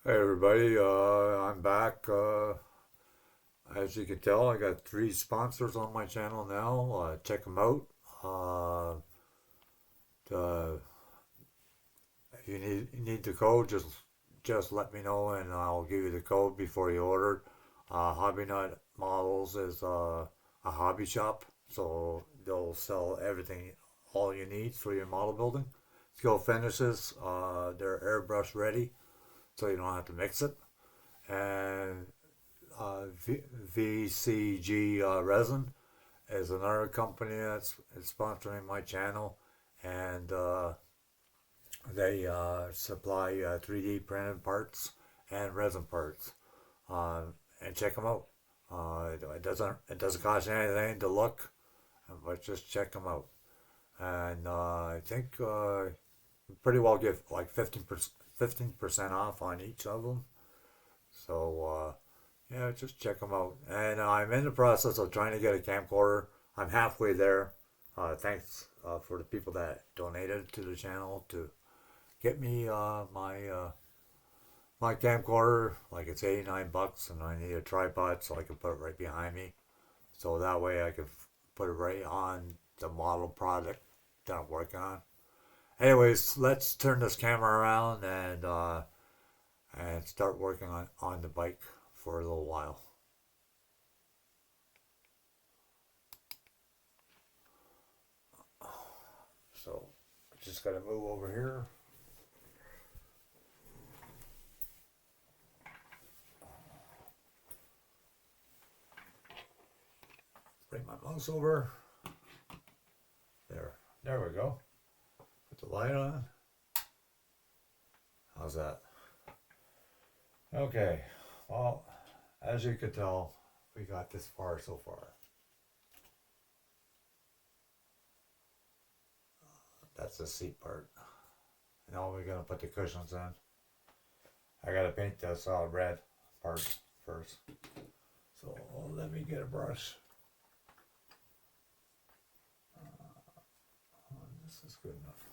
Hey everybody, I'm back. As you can tell, I got three sponsors on my channel now. Check them out. Uh, the, if you need the code, just let me know and I'll give you the code before you order. Hobby Nut Models is a hobby shop, so they'll sell everything, all you need for your model building. Skill finishes, they're airbrush ready, so you don't have to mix it. And VCG Resin is another company that's sponsoring my channel, and they supply 3D printed parts and resin parts. Uh, and check them out. It doesn't cost you anything to look, but just check them out. And I think pretty well get like 15% off on each of them. So yeah, just check them out. And I'm in the process of trying to get a camcorder. I'm halfway there. Thanks for the people that donated to the channel to get me my camcorder. Like it's $89, and I need a tripod so I can put it right behind me. So that way I can put it right on the model product that I'm working on. Anyways, let's turn this camera around and start working on the bike for a little while. So just gotta move over here. Bring my mouse over. There we go. Put the light on. How's that? Okay. Well, as you can tell, we got this far so far. That's the seat part. Now we're gonna put the cushions in. I gotta paint this red part first. So let me get a brush. This is good enough.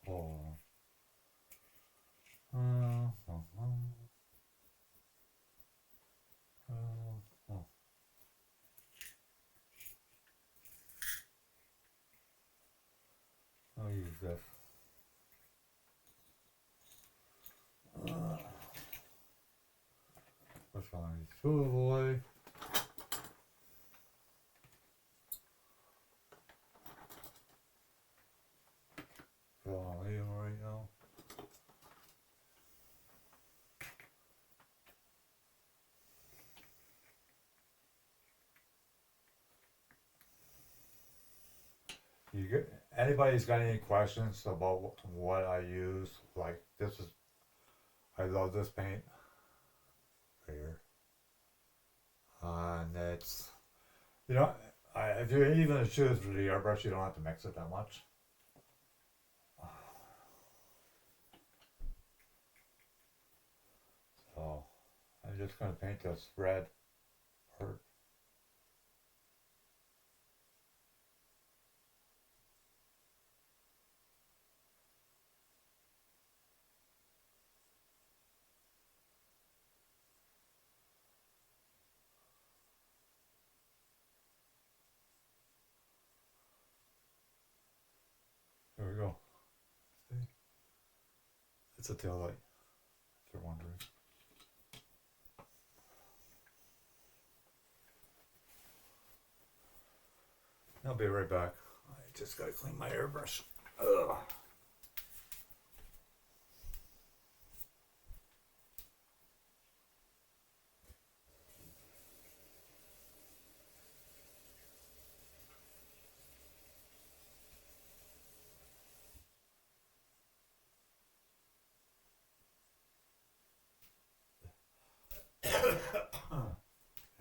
Oh. I'll use this. Push on these two away. So I'll leave them right now. You get anybody's got any questions about what I use? Like this is, I love this paint right here, and it's you know, if you're even choose for the airbrush, you don't have to mix it that much. So I'm just gonna paint this red part. There we go. See? It's a tail light, if you're wondering. I'll be right back. I Just gotta clean my airbrush. Ugh.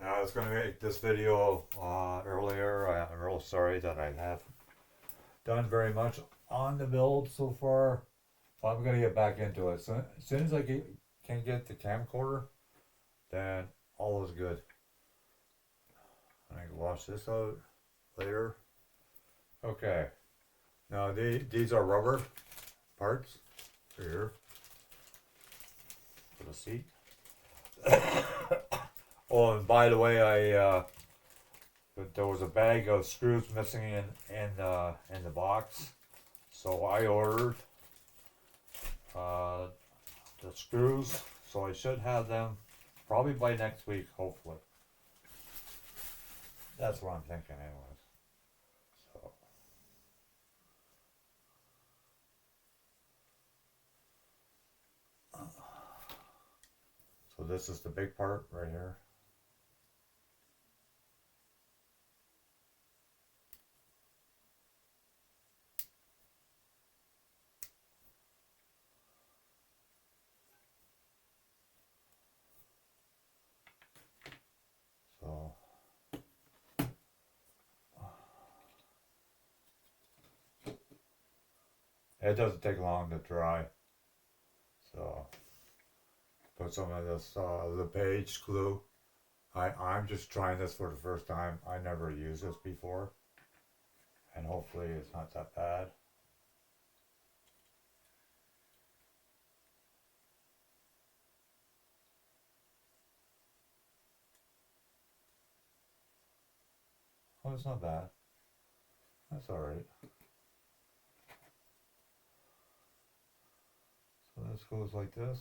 I was going to make this video earlier. I'm real sorry that I haven't done very much on the build so far. But I'm going to get back into it. So, as soon as I can get the camcorder, then all is good. I can wash this out later. Okay. Now these are rubber parts here for the seat. Oh, and by the way, there was a bag of screws missing in the box, so I ordered the screws. So I should have them probably by next week, hopefully. That's what I'm thinking, anyways. So this is the big part right here. So it doesn't take long to dry. So put some of this LePage glue. I'm just trying this for the first time. I never used this before, and hopefully it's not that bad. Oh, it's not bad. That's alright. So this goes like this.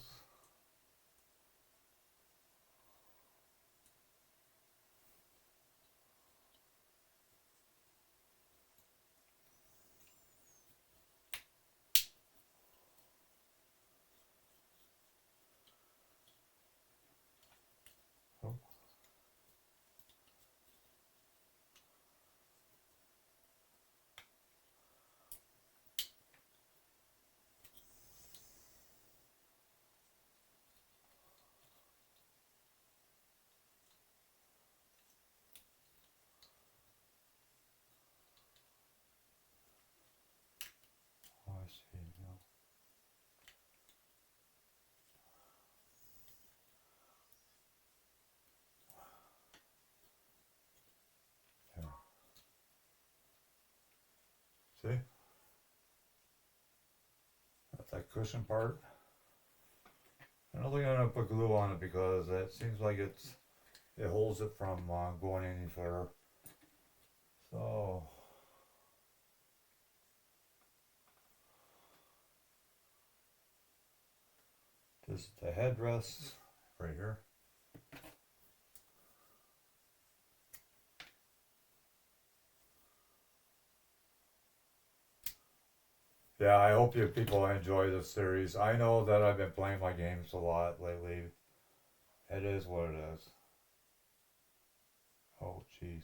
Oh. Oh, I see now. There. See? That's that cushion part. I don't think I'm gonna put glue on it because it seems like it holds it from going any further. So just the headrest right here. Yeah, I hope you people enjoy this series. I know that I've been playing my games a lot lately. It is what it is. Oh, jeez.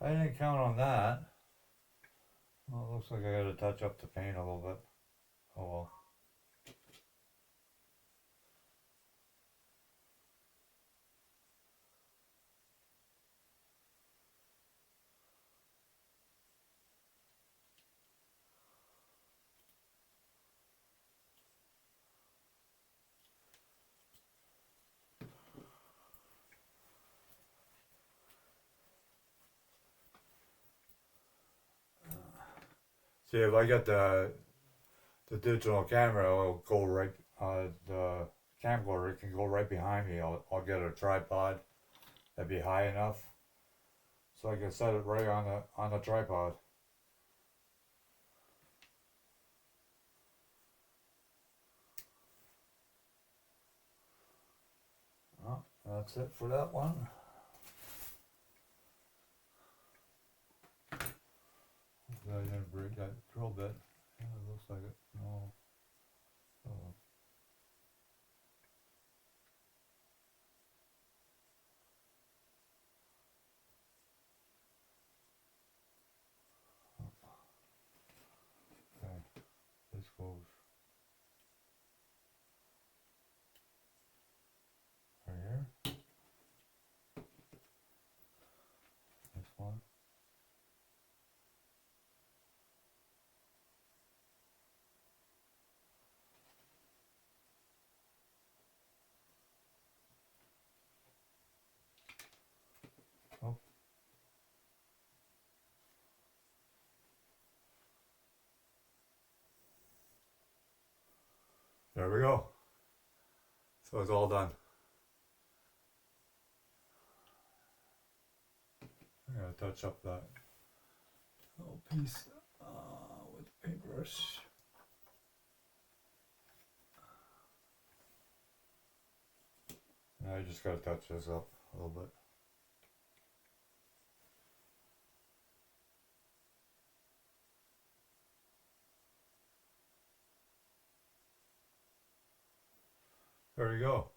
I didn't count on that. Well, it looks like I gotta touch up the paint a little bit. Oh well. See, if I get the digital camera, it'll go right. The camcorder can go right behind me. I'll get a tripod that'd be high enough, so I can set it right on the tripod. Oh, That's it for that one. Hopefully I didn't break that drill bit. Yeah, it looks like it. No. Oh. Okay, this goes right here. This one. Oh. There we go. So it's all done. I'm gonna touch up that little piece with the paintbrush. I just gotta touch this up a little bit. There you go.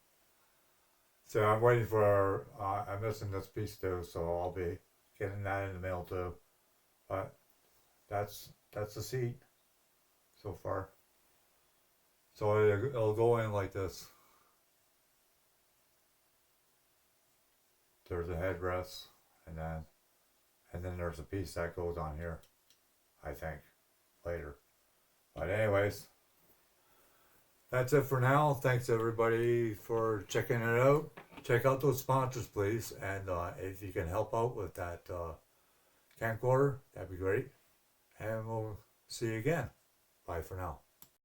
So I'm waiting for, I'm missing this piece too, so I'll be getting that in the mail too. But that's the seat so far. So it'll go in like this. There's a headrest, and then there's a piece that goes on here, I think, later. But anyways, that's it for now. Thanks everybody for checking it out. Check out those sponsors, please, and if you can help out with that camcorder, that'd be great. And we'll see you again. Bye for now.